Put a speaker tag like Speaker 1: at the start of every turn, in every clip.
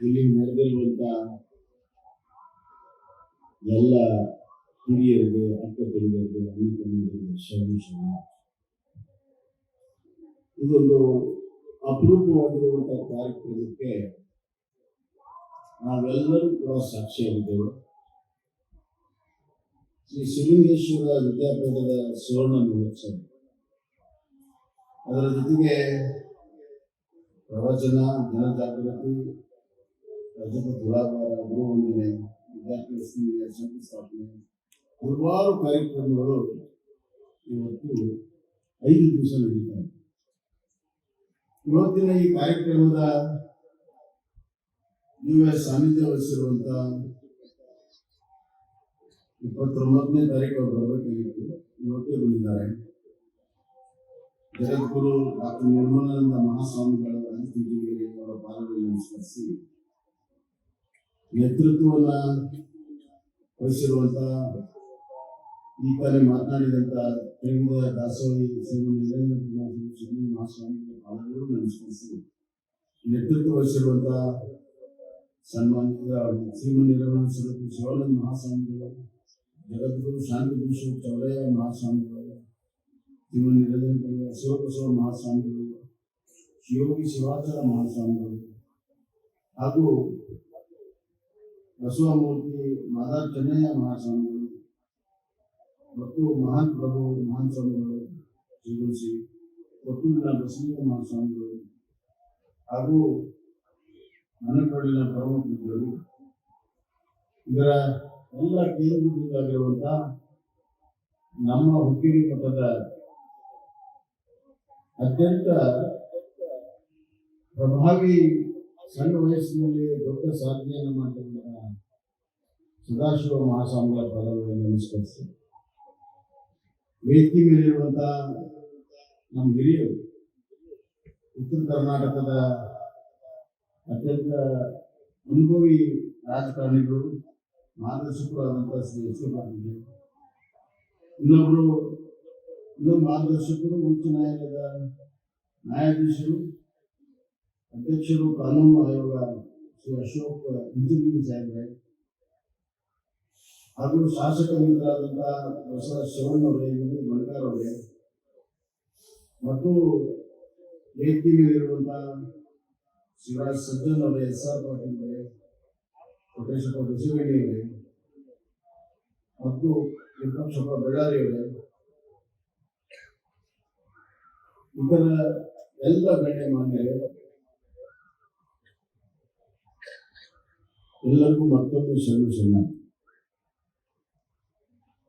Speaker 1: ಇಲ್ಲಿ ನಡೆದಿರುವಂತ ಎಲ್ಲ ಹಿರಿಯರಿಗೆ, ಅಕ್ಕ ತಂಗಿಯರಿಗೆ, ಅಣ್ಣ ತಮ್ಮಂದಿರಿಗೆ ಶರಣ. ಇದೊಂದು ಅಪರೂಪವಾಗಿರುವಂತಹ ಕಾರ್ಯಕ್ರಮಕ್ಕೆ ನಾವೆಲ್ಲರೂ ಕೂಡ ಸಾಕ್ಷಿಯಾಗಿದ್ದೇವೆ. ಶ್ರೀ ಸಿಲಿಂಗೇಶ್ವರ ವಿದ್ಯಾಪೀಠದ ಸುವರ್ಣ ಮಹೋತ್ಸವ, ಅದರ ಜೊತೆಗೆ ಪ್ರವಚನ, ಜನಜಾಗೃತಿ, ರಜತ ತುಲಾಭಾರ, ಗುರುವಂದನೆ, ವಿದ್ಯಾರ್ಥಿ ವಸತಿಯ ಶಂಕುಸ್ಥಾಪನೆ, ಹಲವಾರು ಕಾರ್ಯಕ್ರಮಗಳು ಇವತ್ತು 5 ದಿವಸ ನಡೀತಾ ಇದೆ. ಇವತ್ತಿನ ಈ ಕಾರ್ಯಕ್ರಮದ ಸಾನ್ನಿಧ್ಯ ವಹಿಸಿರುವಂತ 29ನೇ ತಾರೀಕು ಅವರು ಬರಬೇಕಾಗಿತ್ತು, ಇವತ್ತೇ ಬಂದಿದ್ದಾರೆ. ಜಗದ್ಗುರು ಡಾಕ್ಟರ್ ನಿರ್ಮಲಾನಂದ ಮಹಾಸ್ವಾಮಿಗಳ ಅತಿಥಿಗಳಿಗೆ ಅವರ ಪಾದಗಳನ್ನು ನಮಸ್ಕರಿಸಿ ನೇತೃತ್ವವನ್ನ ವಹಿಸಿರುವಂತ ಈ ತಾನೇ ಮಾತನಾಡಿದಂತ ತ್ರಿವಿಧ ದಾಸೋಹಿ ಶ್ರೀಮನ್ ನಿರಂಜನ ಕುಮಾರ್ ಶಿವನಿ ಮಹಾಸ್ವಾಮಿಗಳ ಪಾದಗಳನ್ನು ನಮಸ್ಕರಿಸಿ ನೇತೃತ್ವ ವಹಿಸಿರುವಂತ ಸನ್ಮಾನಿತ ಶ್ರೀಮನ್ ನಿರ್ಮಲ ಸ್ವರೂಪಿ ಶಿವಾನಂದ ಮಹಾಸ್ವಾಮಿಗಳು, ಜಗದ್ಗುರು ಶಾಂತಿ ಭೂಷಣ ಚೌಡಯ್ಯ ಮಹಾಸ್ವಾಮಿಗಳು, ಶ್ರೀಮನ್ ನಿರಂಜನ ಶಿವಬಸವ ಮಹಾಸ್ವಾಮಿಗಳು, ಯೋಗಿ ಶಿವಾಚಾರ ಮಹಾಸ್ವಾಮಿಗಳು ಹಾಗೂ ಬಸವಮೂರ್ತಿ ಮಾದಾರ್ ಚೆನ್ನಯ್ಯ ಮಹಾಸ್ವಾಮಿಗಳು ಮತ್ತು ಮಹಾನ್ ಪ್ರಭು ಮಹಾನ್ ಸ್ವಾಮಿಗಳು ಶ್ರೀಗುರುಸಿ ಕೊಟ್ಟೂರಿನ ಬಸಲಿಂಗ ಮಹಾಸ್ವಾಮಿಗಳು ಹಾಗೂ ಮನಕೋಡಿನ ಪರಮಪೂಜ್ಯರು, ಇದರ ಎಲ್ಲ ಕೇಂದ್ರಬಿಂದುವಾಗಿರುವಂತ ನಮ್ಮ ಹುಕ್ಕೇರಿ ಮಠದ ಅತ್ಯಂತ ಪ್ರಭಾವಿ, ಸಣ್ಣ ವಯಸ್ಸಿನಲ್ಲಿ ದೊಡ್ಡ ಸಾಧನೆಯನ್ನು ಮಾಡಿರುವಂತಹ ಸದಾಶಿವ ಮಹಾಸ್ವಾಮಿಗಳ ಪದಗಳನ್ನು ನಮಸ್ಕರಿಸಿ ವೇದಿಕೆ ಮೇಲಿರುವಂತಹ ನಮ್ಮ ಹಿರಿಯರು, ಉತ್ತರ ಕರ್ನಾಟಕದ ಅತ್ಯಂತ ಅನುಭವಿ ರಾಜಕಾರಣಿಗಳು, ಮಾರ್ಗದರ್ಶಕರು ಆದಂತಹ ಶ್ರೀ ಎಸ್ ಕೆ ಪಾಟೀಲ್, ಇನ್ನೊಬ್ಬ ಮಾರ್ಗದರ್ಶಕರು, ಉಚ್ಚ ನ್ಯಾಯಾಲಯದ ನ್ಯಾಯಾಧೀಶರು, ಅಧ್ಯಕ್ಷರು, ಕಾನೂನು ಆಯೋಗ ಶ್ರೀ ಅಶೋಕ್ ಇಂಜಿನಿಯರಿಂಗ್ ಸಾಹೇಬ್ರೆ ಹಾಗೂ ಶಾಸಕ ಮಿತ್ರರಾದಂತಹ ಬಸವ ಶಿವಣ್ಣವರೇ, ಬಣಕಾರ್ ಅವರೇ ಮತ್ತು ವೇದಿಕೆ ಮೇಲಿರುವಂತಹ ಶಿವರಾಜ್ ಸಜ್ಜನ್ ಅವರೇ, ಎಸ್ ಆರ್ ಪಾಟೀಲ್ ಅವರೇ, ಕೋಟೇಶ್ವರ ಬಸವಣ್ಣಿ ಅವರೇ ಮತ್ತು ವಿಕ್ರಮಶಪ್ಪ ಬಳ್ಳಾರಿ ಅವರೇ, ಇತರ ಎಲ್ಲ ಗಣ್ಯಮಾನ್ಯರೇ, ಎಲ್ಲರಿಗೂ ಮತ್ತೊಂದು ಶರಣ.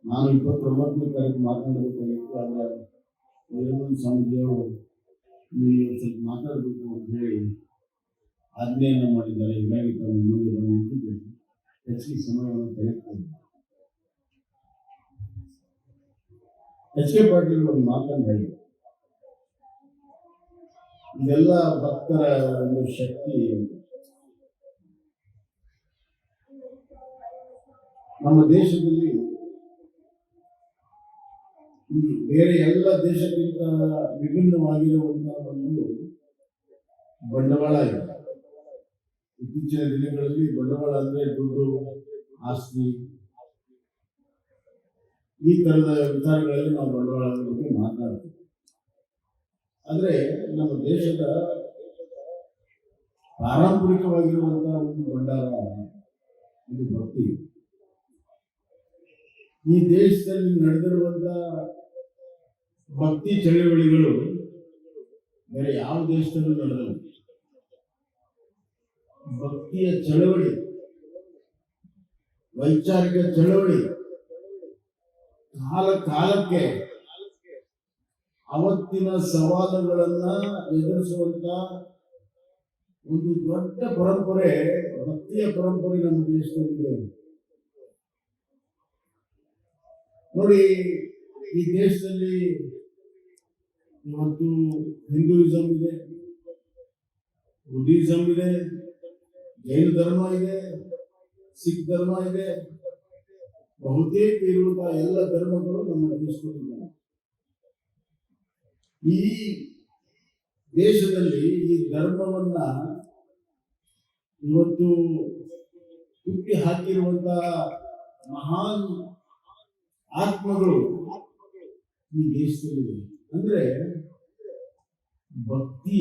Speaker 1: ನಾನು 29ನೇ ತಾರೀಕು ಮಾತನಾಡಬೇಕಾಗಿತ್ತು, ಆದರೆ ವೀರಮನ್ ಸ್ವಾಮೀಜಿಯವರು ನೀವು ಸ್ವಲ್ಪ ಮಾತಾಡಬೇಕು ಅಂತ ಹೇಳಿ ಆಜ್ಞೆಯನ್ನು ಮಾಡಿದ್ದಾರೆ. ಹೀಗಾಗಿ ತಾವು ಮುಂದೆ ಬಂದು ನಿಂತಿದ್ದೇನೆ, ಹೆಚ್ಚಿಗೆ ಸಮಯವನ್ನು ತೆಗೆದುಕೊಂಡು ಎಚ್ ಕೆ ಪಾಟೀಲ್ ಒಂದು ಮಾತನ್ನು ಹೇಳಿ, ಇದೆಲ್ಲ ಭಕ್ತರ ಒಂದು ಶಕ್ತಿ. ನಮ್ಮ ದೇಶದಲ್ಲಿ ಬೇರೆ ಎಲ್ಲ ದೇಶಕ್ಕಿಂತ ವಿಭಿನ್ನವಾಗಿರುವಂತಹ ಒಂದು ಬಂಡವಾಳ ಇದೆ. ಇತ್ತೀಚಿನ ದಿನಗಳಲ್ಲಿ ಬಂಡವಾಳ ಅಂದ್ರೆ ದುಡ್ಡು, ಆಸ್ತಿ, ಈ ತರದ ವಿಚಾರಗಳಲ್ಲಿ ನಾವು ಬಂಡವಾಳದ ಬಗ್ಗೆ ಮಾತನಾಡ್ತೀವಿ. ಆದ್ರೆ ನಮ್ಮ ದೇಶದ ಪಾರಂಪರಿಕವಾಗಿರುವಂತಹ ಒಂದು ಭಂಡಾರ, ಇದು ಭಕ್ತಿ. ಈ ದೇಶದಲ್ಲಿ ನಡೆದಿರುವಂತಹ ಭಕ್ತಿ ಚಳವಳಿಗಳು ಬೇರೆ ಯಾವ ದೇಶದಲ್ಲೂ ನಡೆದಲ್ಲ. ಭಕ್ತಿಯ ಚಳವಳಿ, ವೈಚಾರಿಕ ಚಳವಳಿ ಕಾಲಕ್ಕೆ ಅವತ್ತಿನ ಸವಾಲುಗಳನ್ನ ಎದುರಿಸುವಂತ ಒಂದು ದೊಡ್ಡ ಪರಂಪರೆ, ಭಕ್ತಿಯ ಪರಂಪರೆ ನಮ್ಮ ದೇಶದಲ್ಲಿದೆ. ನೋಡಿ, ಈ ದೇಶದಲ್ಲಿ ಇವತ್ತು ಹಿಂದೂಯಿಸಂ ಇದೆ, ಬುದ್ಧಿಸಂ ಇದೆ, ಜೈನ ಧರ್ಮ ಇದೆ, ಸಿಖ್ ಧರ್ಮ ಇದೆ, ಬಹುತೇಕ ಇರುವಂತಹ ಎಲ್ಲ ಧರ್ಮಗಳು ನಮ್ಮ ದೇಶದಲ್ಲಿ. ಈ ದೇಶದಲ್ಲಿ ಈ ಧರ್ಮವನ್ನ ಇವತ್ತು ಹುಟ್ಟಿ ಹಾಕಿರುವಂತಹ ಮಹಾನ್ ಆತ್ಮಗಳು ಈ ದೇಶದಲ್ಲಿದೆ. ಅಂದ್ರೆ ಭಕ್ತಿ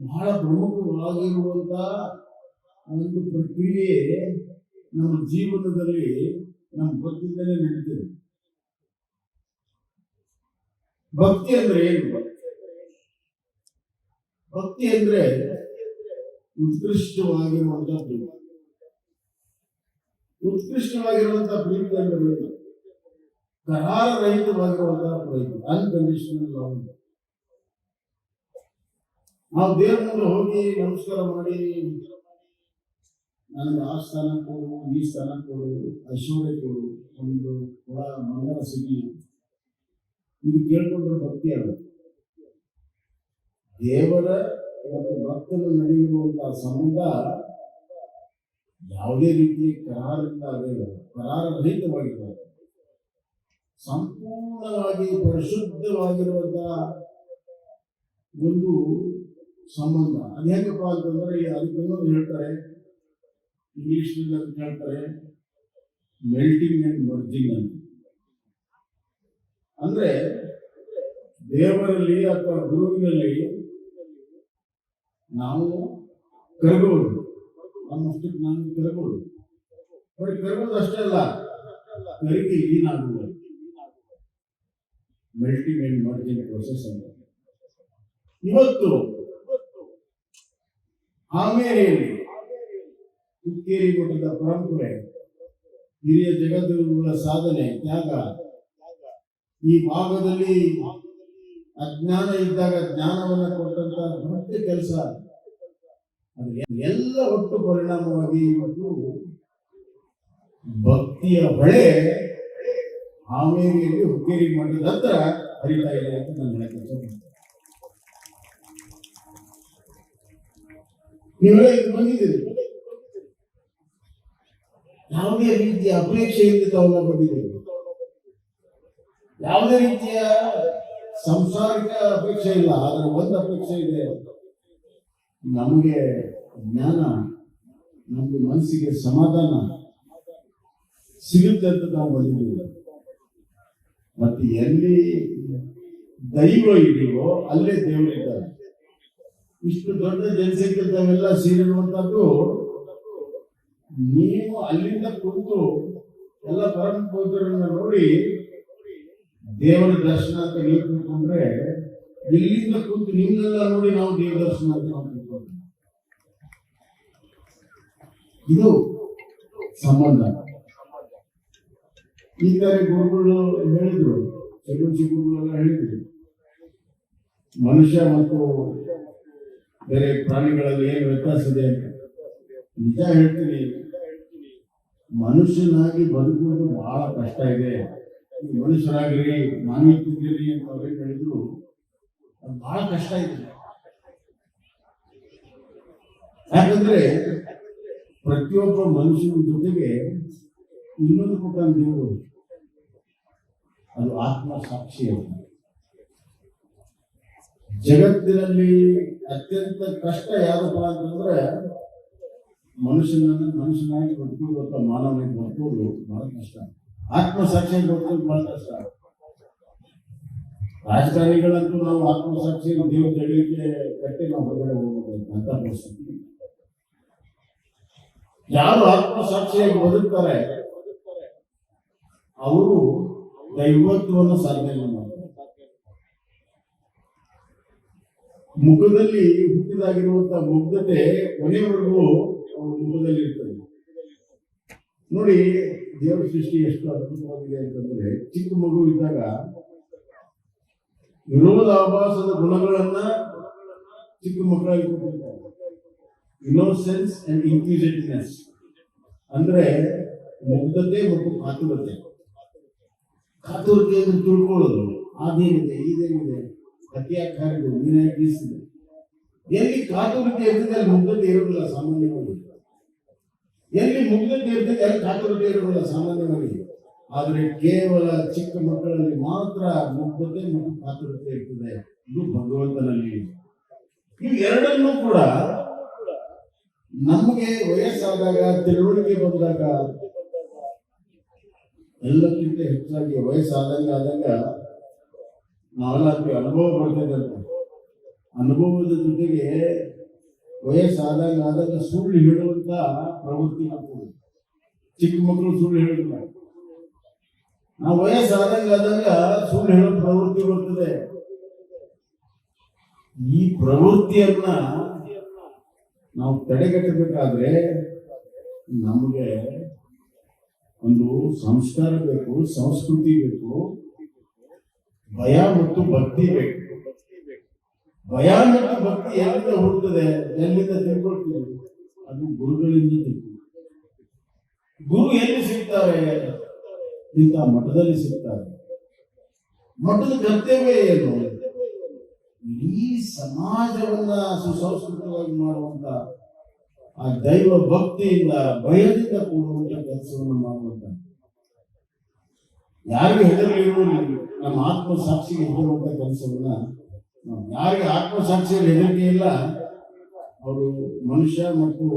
Speaker 1: ಬಹಳ ಪ್ರಮುಖವಾಗಿರುವಂತಹ ಒಂದು ಪ್ರಕ್ರಿಯೆ ನಮ್ಮ ಜೀವನದಲ್ಲಿ ನಮ್ಮ ಗೊತ್ತಿದ್ದಲೇ ನಡೀತದೆ. ಭಕ್ತಿ ಅಂದ್ರೆ ಏನು? ಭಕ್ತಿ ಅಂದ್ರೆ ಉತ್ಕೃಷ್ಟವಾಗಿರುವಂತಹ ಪ್ರೀತಿ. ಉತ್ಕೃಷ್ಟವಾಗಿರುವಂತಹ ಪ್ರೀತಿ ಅಂದ್ರೆ ಕರಾರ ರಹಿತವಾಗಿರುವಂತಹ ಪ್ರೀತಿ, ಅನ್ಕಂಡೀಷನಲ್ ಲವ್. ನಾವು ದೇವರ ಮುಂದೆ ಹೋಗಿ ನಮಸ್ಕಾರ ಮಾಡಿ ನನಗೆ ಆ ಸ್ಥಾನ ಕೊಡು, ಈ ಸ್ಥಾನ ಕೊಡು, ಐಶ್ವರ್ಯ ಕೊಡು, ಒಂದು ಕೊಡ ಮಂಗಲ ಸಿಗಿ, ಇದು ಕೇಳ್ಕೊಂಡ್ರೆ ಭಕ್ತಿ ಆಗುತ್ತೆ. ದೇವರ ಮತ್ತು ಭಕ್ತನ ನಡೆಯುವಂತಹ ಸಂಬಂಧ ಯಾವುದೇ ರೀತಿ ಕರಾರದಿಂದ ಆಗಲ್ಲ, ಕರಾರ ರಹಿತವಾಗಿರುತ್ತದೆ. ಸಂಪೂರ್ಣವಾಗಿ ಪರಿಶುದ್ಧವಾಗಿರುವಂತಹ ಒಂದು ಸಂಬಂಧ. ಅದು ಹೇಗಪ್ಪ ಅಂತಂದ್ರೆ ಅದಕ್ಕೆ ಇನ್ನೊಂದು ಹೇಳ್ತಾರೆ, ಇಂಗ್ಲಿಷ್ ನಲ್ಲಿ ಹೇಳ್ತಾರೆ ಮೆಲ್ಟಿಂಗ್ ಅಂಡ್ ಮರ್ಜಿಂಗ್ ಅಂತ. ಅಂದ್ರೆ ದೇವರಲ್ಲಿ ಅಥವಾ ಗುರುವಿನಲ್ಲಿ ನಾವು ಕರಗೋದು, ನಮ್ಮಷ್ಟಕ್ಕೆ ನಾನು ಕರಗೋದು. ಬರೀ ಕರಗೋದು ಅಷ್ಟೇ ಅಲ್ಲ, ಕರಗಿ ಲೀನಾಗುವುದು, ಮೆಲ್ಟಿಂಗ್ ಅಂಡ್ ಮರ್ಜಿಂಗ್ ಪ್ರೊಸೆಸ್ ಅಂತ. ಇವತ್ತು ಹಾವೇರಿಯಲ್ಲಿ ಹುಕ್ಕೇರಿ ಮಠದ ಪರಂಪರೆ, ಹಿರಿಯ ಜಗದ್ಗುರುಗಳ ಸಾಧನೆ, ತ್ಯಾಗ, ಈ ಭಾಗದಲ್ಲಿ ಅಜ್ಞಾನ ಇದ್ದಾಗ ಜ್ಞಾನವನ್ನು ಕೊಟ್ಟಂತ ದೊಡ್ಡ ಕೆಲಸ, ಎಲ್ಲ ಒಟ್ಟು ಪರಿಣಾಮವಾಗಿ ಇವತ್ತು ಭಕ್ತಿಯ ಬಳೆ ಹಾವೇರಿಯಲ್ಲಿ ಹುಕ್ಕೇರಿ ಮಠದ ಹತ್ರ ಹರಿತಾ ಇದೆ ಅಂತ ನಾನು ಹೇಳಕ್ಕೆ ನೀವೆಲ್ಲ ಇದು ಬಂದಿದ್ದೀರಿ, ಯಾವುದೇ ರೀತಿಯ ಅಪೇಕ್ಷೆಯಿಂದ ತಾವೆಲ್ಲ ಬಂದಿದ್ದೀರಿ. ಯಾವುದೇ ರೀತಿಯ ಸಂಸಾರಿಕ ಅಪೇಕ್ಷೆ ಇಲ್ಲ, ಆದ್ರೆ ಒಂದು ಅಪೇಕ್ಷೆ ಇದೆ, ನಮಗೆ ಜ್ಞಾನ, ನಮಗೆ ಮನಸ್ಸಿಗೆ ಸಮಾಧಾನ ಸಿಗುತ್ತೆ ಅಂತ ನಾವು ಬಂದಿದ್ದೀವಿ. ಮತ್ತೆ ಎಲ್ಲಿ ದೈವ ಇದೆಯೋ ಅಲ್ಲೇ ದೇವರಿದ್ದಾರೆ. ಇಷ್ಟು ದೊಡ್ಡ ಜನಸಂಖ್ಯೆ ತಾವೆಲ್ಲ ಸೇರಿರುವಂತದ್ದು, ನೀವು ಅಲ್ಲಿಂದ ಕುರಿತು ಎಲ್ಲ ಪರಮ ಪವಿತ್ರರನ್ನ ನೋಡಿ ದೇವರ ದರ್ಶನ ಅಂತ ನೀವು ತಿಳ್ಕೊಂಡ್ರೆ, ಇಲ್ಲಿಂದ ಕುಂತು ನಿಮ್ನೆಲ್ಲ ನೋಡಿ ನಾವು ದೇವ ದರ್ಶನ ಅಂತ ನಾವು ತಿಳ್ಕೊಂಡ್ರೆ, ಇದು ಸಂಬಂಧ. ಈಗ ಗುರುಗಳು ಹೇಳಿದ್ರು, ಚಗುರ್ಜಿ ಗುರುಗಳೆಲ್ಲ ಹೇಳಿದ್ರು, ಮನುಷ್ಯ ಮತ್ತು ಬೇರೆ ಪ್ರಾಣಿಗಳಲ್ಲಿ ಏನು ವ್ಯತ್ಯಾಸ ಇದೆ ಅಂತ. ನಿಜ ಹೇಳ್ತೀನಿ, ಮನುಷ್ಯನಾಗಿ ಬದುಕುವುದು ಬಹಳ ಕಷ್ಟ ಇದೆ. ಮನುಷ್ಯರಾಗಿರಿ, ಮಾನವೀಯತೆಗಿರಿ ಅಂತ ಅವ್ರೇನು ಹೇಳಿದ್ರು, ಅದು ಬಹಳ ಕಷ್ಟ ಇದೆ. ಯಾಕಂದ್ರೆ ಪ್ರತಿಯೊಬ್ಬ ಮನುಷ್ಯನ ಜೊತೆಗೆ ಇನ್ನೊಂದು ಕೊಟ್ಟ ದೇವರು, ಅದು ಆತ್ಮ ಸಾಕ್ಷಿ ಅಂತ. ಜಗತ್ತಿನಲ್ಲಿ ಅತ್ಯಂತ ಕಷ್ಟ ಯಾರಪ್ಪ ಅಂತಂದ್ರೆ ಮನುಷ್ಯನಾಗಿ ಬದುಕುವುದು ಅಥವಾ ಮಾನವನಾಗಿ ಬದುಕುವುದು ಬಹಳ ಕಷ್ಟ. ಆತ್ಮಸಾಕ್ಷಿಯಾಗಿ ಬದುಕೋದು ಬಹಳ ಕಷ್ಟ. ರಾಜಕಾರಣಿಗಳಂತೂ ನಾವು ಆತ್ಮಸಾಕ್ಷಿ ದೇವ್ರ ಜಗಲಿಕ್ಕೆ ಕಟ್ಟಿ ನಾವು ಹೊರಗಡೆ ಹೋಗ್ಬೇಕು ಅಂತ ಪರಿಸ್ಥಿತಿ. ಯಾರು ಆತ್ಮಸಾಕ್ಷಿಯಾಗಿ ಬದುಕ್ತಾರೆ ಅವರು ದೈವತ್ವವನ್ನು ಸಾಧನೆ ಮಾಡ್ತಾರೆ. ಮುಖದಲ್ಲಿ ಹುಟ್ಟಿದಾಗಿರುವಂತಹ ಮುಗ್ಧತೆ ಕೊನೆಯವರೆಗೂ ಮುಖದಲ್ಲಿ ಇರ್ತದೆ. ನೋಡಿ, ದೇವರ ಸೃಷ್ಟಿ ಎಷ್ಟು ಅದ್ಭುತವಾಗಿದೆ ಅಂತಂದ್ರೆ, ಚಿಕ್ಕ ಮಗು ಇದ್ದಾಗ ವಿರೋಧಾಭಾಸದ ಗುಣಗಳನ್ನ ಚಿಕ್ಕ ಮಕ್ಕಳಲ್ಲಿ ಕೊಟ್ಟಿರ್ತಾರೆ. ಇನ್ನೋಸೆನ್ಸ್ ಅಂಡ್ ಇನ್ಕ್ವಿಸಿಟಿವ್ನೆಸ್ ಅಂದ್ರೆ ಮುಗ್ಧತೆ ಮತ್ತು ಕಾತುರತೆ. ಕಾತುರತೆಯನ್ನು ತಿಳ್ಕೊಳ್ಳೋದು, ಅದೇನಿದೆ ಇದೇನಿದೆ, ಅತ್ಯಾಕಾರಿದೆ, ನೀನಾಗಿ ಬೀಸಿದೆ. ಎಲ್ಲಿ ಕಾತುರತೆ ಇರ್ತದೆ ಅಲ್ಲಿ ಮುಗ್ಧತೆ ಇರೋದಿಲ್ಲ ಸಾಮಾನ್ಯವಾಗಿ. ಎಲ್ಲಿ ಮುಗ್ಧತೆ ಇರ್ತದೆ ಅಲ್ಲಿ ಕಾತುರತೆ ಇರೋದಿಲ್ಲ ಸಾಮಾನ್ಯವಾಗಿ. ಆದರೆ ಕೇವಲ ಚಿಕ್ಕ ಮಕ್ಕಳಲ್ಲಿ ಮಾತ್ರ ಮುಗ್ಧತೆ ಮತ್ತು ಕಾತುರತೆ ಇರ್ತದೆ. ಇದು ಭಗವಂತನಲ್ಲಿ. ಇವು ಎರಡನ್ನೂ ಕೂಡ ನಮಗೆ ವಯಸ್ಸಾದಾಗ ತಿಳುವಳಿಕೆ ಬಂದಾಗ ಎಲ್ಲಕ್ಕಿಂತ ಹೆಚ್ಚಾಗಿ ವಯಸ್ಸಾದಂಗ ನಾವೆಲ್ಲ ಅನುಭವ ಬರ್ತಿದ್ದ ಅನುಭವದ ಜೊತೆಗೆ ವಯಸ್ಸಾದಾಗ ಸುಳ್ಳು ಹೇಳುವಂತ ಪ್ರವೃತ್ತಿ ಆಗ್ತದೆ. ಚಿಕ್ಕ ಮಕ್ಕಳು ಸುಳ್ಳು ಹೇಳಿಲ್ಲ, ನಾವು ವಯಸ್ಸಾದಂಗ ಸುಳ್ಳು ಹೇಳೋ ಪ್ರವೃತ್ತಿ ಬರ್ತದೆ. ಈ ಪ್ರವೃತ್ತಿಯನ್ನ ನಾವು ತಡೆಗಟ್ಟಬೇಕಾದ್ರೆ ನಮಗೆ ಒಂದು ಸಂಸ್ಕಾರ ಬೇಕು, ಸಂಸ್ಕೃತಿ ಬೇಕು, ಭಯ ಮತ್ತು ಭಕ್ತಿ ಬೇಕು. ಭಯ ಮತ್ತು ಭಕ್ತಿ ಎಲ್ಲಿಂದ ಹುಡ್ತದೆ, ಎಲ್ಲಿಂದ ತಿಳ್ಕೊಳ್ತೀವಿ? ಅದು ಗುರುಗಳಿಂದ ತಿಳ್ತೀವಿ. ಗುರು ಎಲ್ಲಿ ಸಿಗ್ತಾರೆ? ಇಂಥ ಮಠದಲ್ಲಿ ಸಿಗ್ತಾರೆ. ಮಠದ ಕರ್ತವ್ಯ ಏನು? ಈ ಸಮಾಜವನ್ನ ಸುಸಂಸ್ಕೃತವಾಗಿ ಮಾಡುವಂತ, ಆ ದೈವ ಭಕ್ತಿಯಿಂದ ಭಯದಿಂದ ಕೂಡುವಂತ ಕೆಲಸವನ್ನು ಮಾಡುವಂತ, ಯಾರಿಗೆ ಹೆದರಿರುವುದಿಲ್ಲ, ನಮ್ಮ ಆತ್ಮಸಾಕ್ಷಿಗೆ ಹೆದರುವಂತ ಕೆಲಸವನ್ನ ಯಾರಿಗೆ ಆತ್ಮಸಾಕ್ಷಿಯಲ್ಲಿ ಹೆದರಿಕೆ ಇಲ್ಲ ಅವರು ಮನುಷ್ಯ ಮತ್ತು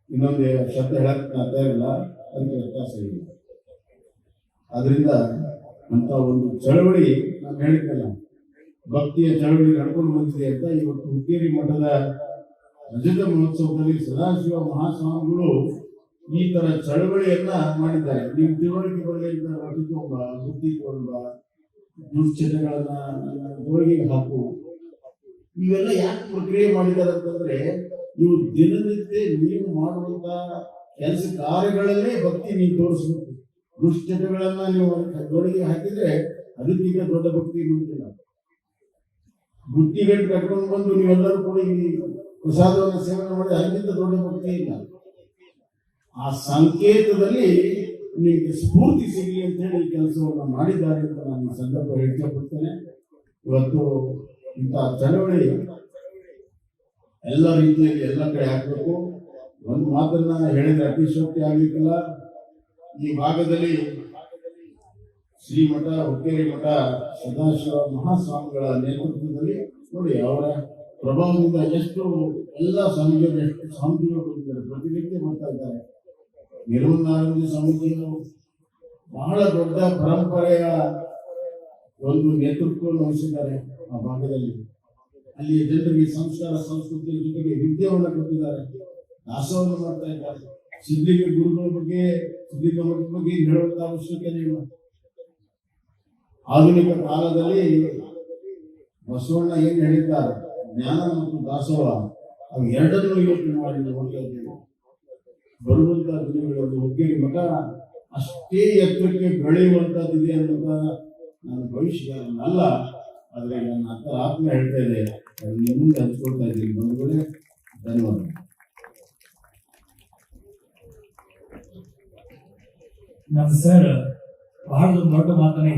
Speaker 1: ಇನ್ನೊಂದು ಶಬ್ದ ಹೇಳಕ್ ತಯಾರಿಲ್ಲ, ಅದಕ್ಕೆ ವ್ಯತ್ಯಾಸ ಇಲ್ಲ. ಆದ್ರಿಂದ ಅಂತ ಒಂದು ಚಳವಳಿ ನಾನು ಹೇಳಿದ್ದಲ್ಲ, ಭಕ್ತಿಯ ಚಳವಳಿ ನಡ್ಕೊಂಡು ಬಂದಿದೆ ಅಂತ ಇವತ್ತು ಹುಕ್ಕೇರಿ ಮಠದ ರಜತ ಮಹೋತ್ಸವದಲ್ಲಿ ಸದಾಶಿವ ಮಹಾಸ್ವಾಮಿಗಳು ಈ ತರ ಚಳವಳಿಯನ್ನ ಮಾಡಿದ್ದಾರೆ. ನೀವು ತಿಳುವಳಿಕೆ ಬರಲಿಲ್ಲ, ರೊಟ್ಟಿ ತಗೊಂಬ, ಬುದ್ಧಿ ತಗೊಂಬ, ದುಶ್ಚಟಗಳನ್ನ ಹೋಳಿಗೆಗೆ ಹಾಕು, ಇವೆಲ್ಲ ಯಾಕೆ ಪ್ರಕ್ರಿಯೆ ಮಾಡಿದ್ದಾರೆ ಅಂತಂದ್ರೆ, ನೀವು ದಿನನಿತ್ಯ ನೀವು ಮಾಡುವಂತ ಕೆಲಸ ಕಾರ್ಯಗಳಲ್ಲೇ ಭಕ್ತಿ ನೀವು ತೋರಿಸ್ಬೇಕು. ದುಶ್ಚಟಗಳನ್ನ ನೀವು ಹೋಳಿಗೆ ಹಾಕಿದ್ರೆ ಅದಕ್ಕೀಗ ದೊಡ್ಡ ಭಕ್ತಿ ಇರುವುದಿಲ್ಲ. ಬುದ್ಧಿಗಟ್ಟು ಕಟ್ಕೊಂಡು ಬಂದು ನೀವೆಲ್ಲರೂ ಕೂಡ ಈ ಪ್ರಸಾದವನ್ನು ಸೇವನೆ ಮಾಡಿ ಅದಕ್ಕಿಂತ ದೊಡ್ಡ ಭಕ್ತಿ ಇಲ್ಲ. ಆ ಸಂಕೇತದಲ್ಲಿ ನಿಮಗೆ ಸ್ಫೂರ್ತಿ ಸಿಗಲಿ ಅಂತ ಹೇಳಿ ಈ ಕೆಲಸವನ್ನು ಮಾಡಿದ್ದಾರೆ ಅಂತ ನಾನು ಈ ಸಂದರ್ಭ ಹೇಳ್ಕೊಳ್ತೇನೆ. ಇವತ್ತು ಇಂಥ ಚಳವಳಿ ಎಲ್ಲ ರೀತಿಯಲ್ಲಿ ಎಲ್ಲ ಕಡೆ ಹಾಕಬೇಕು. ಒಂದು ಮಾತನ್ನ ಹೇಳಿದ್ರೆ ಅತಿಶೋಕ್ತಿ ಆಗ್ಲಿಕ್ಕಿಲ್ಲ. ಈ ಭಾಗದಲ್ಲಿ ಶ್ರೀಮಠ ಹುಕ್ಕೇರಿ ಮಠ ಸದಾಶಿವ ಮಹಾಸ್ವಾಮಿಗಳ ನೇತೃತ್ವದಲ್ಲಿ ನೋಡಿ, ಅವರ ಪ್ರಭಾವದಿಂದ ಎಷ್ಟು ಎಲ್ಲ ಸ್ವಾಮಿಗಳು ಎಷ್ಟು ಸ್ವಾಮಿಗಳು ಬಂದಿದ್ದಾರೆ, ಪ್ರತಿನಿತ್ಯ ಬರ್ತಾ ಇದ್ದಾರೆ. ನಿರ್ಮಲಾನಂದ ಸ್ವಾಮೀಜಿಗಳು ಬಹಳ ದೊಡ್ಡ ಪರಂಪರೆಯ ಒಂದು ನೇತೃತ್ವವನ್ನು ವಹಿಸಿದ್ದಾರೆ ಆ ಭಾಗದಲ್ಲಿ. ಅಲ್ಲಿ ಜನರಿಗೆ ಸಂಸ್ಕಾರ ಸಂಸ್ಕೃತಿಯ ಜೊತೆಗೆ ವಿದ್ಯೆಯನ್ನು ಕೊಟ್ಟಿದ್ದಾರೆ, ದಾಸವನ್ನು ಮಾಡ್ತಾ ಇದ್ದಾರೆ. ಸಿದ್ಲಿಂಗ ಗುರುಗಳ ಬಗ್ಗೆ, ಸಿದ್ಲಿಂಗ ಮಠದ ಬಗ್ಗೆ ಹೇಳುವಂತ ಅವಶ್ಯಕತೆ ಇಲ್ಲ. ಆಧುನಿಕ ಕಾಲದಲ್ಲಿ ಬಸವಣ್ಣ ಏನ್ ಹೇಳಿದ್ದಾರೆ, ಜ್ಞಾನ ಮತ್ತು ದಾಸೋಹ, ಅವು ಎರಡನ್ನೂ ಯೋಚನೆ ಮಾಡಿ ಬರುವಂತ ದಿನಗಳಲ್ಲಿ ಹುಕ್ಕೇರಿ ಮಠ ಅಷ್ಟೇ ಎತ್ತರಕ್ಕೆ ಬೆಳೆಯುವಂತದ್ದಿದೆ ಅನ್ನೋದ ನಾನು ಭವಿಷ್ಯನಲ್ಲ, ಆದ್ರೆ ನನ್ನ ಆತ್ಮ ಹೇಳ್ತಾ ಇದೆ, ನಿಮ್ಮ ಮುಂದೆ ಹಂಚ್ಕೊಳ್ತಾ ಇದ್ದೀನಿ. ಬಂಧುಗಳೇ, ಧನ್ಯವಾದ.
Speaker 2: ನಮ್ಮ ಸರ್ ಬಹಳ ದೊಡ್ಡ ಮಾತನ್ನ